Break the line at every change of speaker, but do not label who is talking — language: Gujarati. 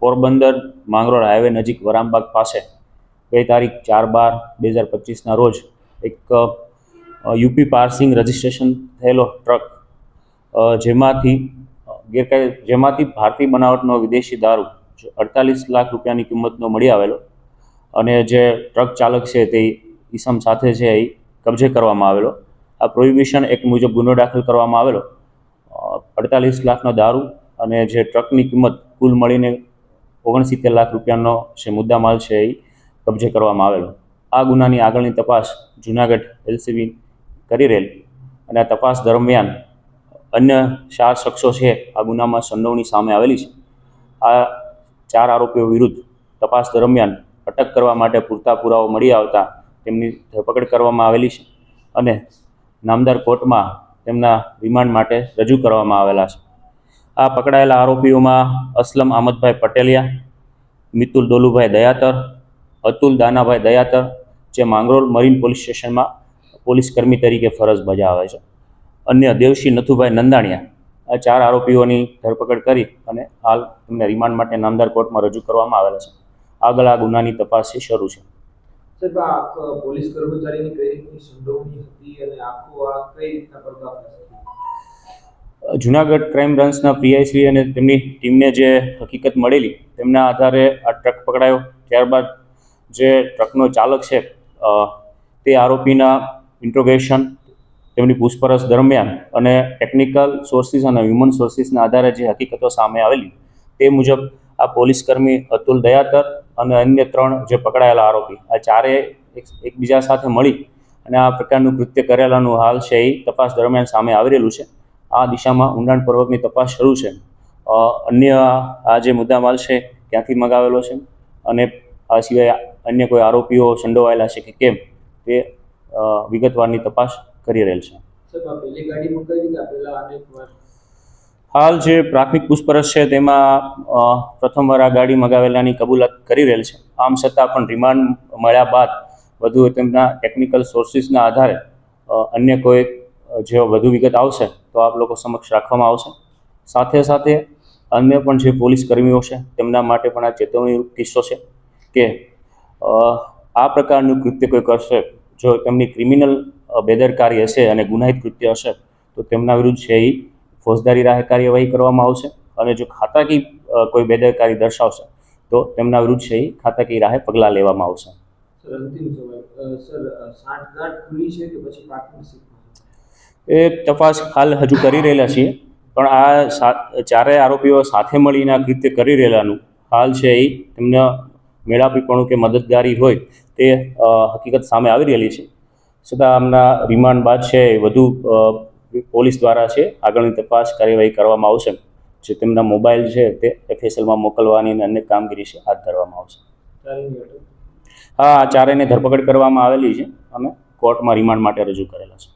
પોરબંદર માંગરોળ હાઈવે નજીક વરામબાગ પાસે ગઈ તારીખ 4/12/2025ના રોજ એક યુપી પાર્સિંગ રજિસ્ટ્રેશન થયેલો ટ્રક જેમાંથી ભારતીય બનાવટનો વિદેશી દારૂ 48 લાખ રૂપિયાની કિંમતનો મળી આવેલો અને જે ટ્રક ચાલક છે તે ઈસમ સાથે છે એ કબજે કરવામાં આવેલો. આ પ્રોહિબિશન એક્ટ મુજબ ગુનો દાખલ કરવામાં આવેલો. 48 લાખનો દારૂ અને જે ટ્રકની કિંમત કુલ મળીને 69 લાખ રૂપિયાનો જે મુદ્દામાલ છે એ કબજે કરવામાં આવેલો. આ ગુનાની આગળની તપાસ જૂનાગઢ એલસીબી કરી રહેલ અને આ તપાસ દરમિયાન અન્ય 4 શખ્સો છે આ ગુનામાં સંડોવણી સામે આવેલી છે. આ 4 આરોપીઓ વિરુદ્ધ તપાસ દરમિયાન અટક કરવા માટે પૂરતા પુરાવો મળી આવતા તેમની ધરપકડ કરવામાં આવેલી છે અને નામદાર કોર્ટમાં તેમના રિમાન્ડ માટે રજૂ કરવામાં આવેલા છે. આ પકડાયેલા આરોપીઓમાં અસલમ આમદભાઈ પટેલિયા, મિતુલ દોલુભાઈ દયાતર, અતુલ દાનાભાઈ દયાતર, જે માંગરોળ મરીન પોલીસ સ્ટેશનમાં પોલીસ કર્મી તરીકે ફરજ બજાવે છે. અન્ય દેવશી નથુભાઈ નંદાણીયા. આ 4 આરોપીઓની ધરપકડ કરી અને હાલ તેમને રિમાન્ડ માટે નામદાર કોર્ટમાં રજૂ કરવામાં આવેલા છે. આગળ આ ગુનાની તપાસ શરૂ છે.
પોલીસ કર્મચારીની કઈ રીતની સંડોવણી હતી અને આખો આ કઈ રીતના પર્દાફાશ થયો?
જૂનાગઢ ક્રાઇમ બ્રાન્ચના પીઆઈશ્રી અને તેમની ટીમને જે હકીકત મળેલી તેમના આધારે આ ટ્રક પકડાયો. ત્યારબાદ જે ટ્રકનો ચાલક છે તે આરોપીના ઇન્ટ્રોગેશન, તેમની પૂછપરછ દરમિયાન અને ટેકનિકલ સોર્સિસ અને હ્યુમન સોર્સિસના આધારે જે હકીકતો સામે આવેલી તે મુજબ આ પોલીસકર્મી અતુલ દયાતર અને અન્ય 3 જે પકડાયેલા આરોપી, આ 4એ એકબીજા સાથે મળી અને આ પ્રકારનું કૃત્ય કરેલાનું હાલ છે એ તપાસ દરમિયાન સામે આવી રહેલું છે. આ દિશામાં ઊંડાણપૂર્વકની તપાસ શરૂ છે. અન્ય આ જે મુદ્દામાલ છે ક્યાંથી મંગાવેલો છે અને આ સિવાય અન્ય કોઈ આરોપીઓ સંડોવાયેલા છે કે કેમ તે વિગતવારની તપાસ કરી રહેલ છે. હાલ જે પ્રાથમિક પૂછપરછ છે તેમાં પ્રથમવાર આ ગાડી મંગાવેલાની કબૂલાત કરી રહેલ છે. આમ છતાં પણ રિમાન્ડ મળ્યા બાદ વધુ તેમના ટેકનિકલ સોર્સિસના આધારે અન્ય કોઈ જે વધુ વિગત આવશે તો આપ લોકો સમક્ષ રાખવામાં આવશે. સાથે સાથે અન્ય પણ જે પોલીસ કર્મીઓ છે તેમના માટે પણ આ ચેતવણી કિસ્સો છે કે આ પ્રકારનું કૃત્ય કોઈ કરશે, જો તેમની ક્રિમિનલ બેદરકારી હશે અને ગુનાહિત કૃત્ય હશે તો તેમના વિરુદ્ધ છે એ ફોજદારી રાહે કાર્યવાહી કરવામાં આવશે અને જો ખાતાકીય કોઈ બેદરકારી દર્શાવશે તો તેમના વિરુદ્ધ છે એ ખાતાકીય રાહે પગલાં લેવામાં આવશે. એ તપાસ હાલ હજુ કરી રહેલા છીએ, પણ આ 4 આરોપીઓ સાથે મળીને આ કૃત્ય કરી રહેલાનું હાલ છે એ તેમને મેળાપીપણું કે મદદગારી હોય તે હકીકત સામે આવી રહેલી છે. છતાં આમના રિમાન્ડ બાદ છે વધુ પોલીસ દ્વારા છે આગળની તપાસ કાર્યવાહી કરવામાં આવશે. જે તેમના મોબાઈલ છે તે એફએસએલમાં મોકલવાની અને અન્ય કામગીરી છે હાથ ધરવામાં આવશે. હા, આ 4ને ધરપકડ કરવામાં આવેલી છે અને કોર્ટમાં રિમાન્ડ માટે રજૂ કરેલા છે.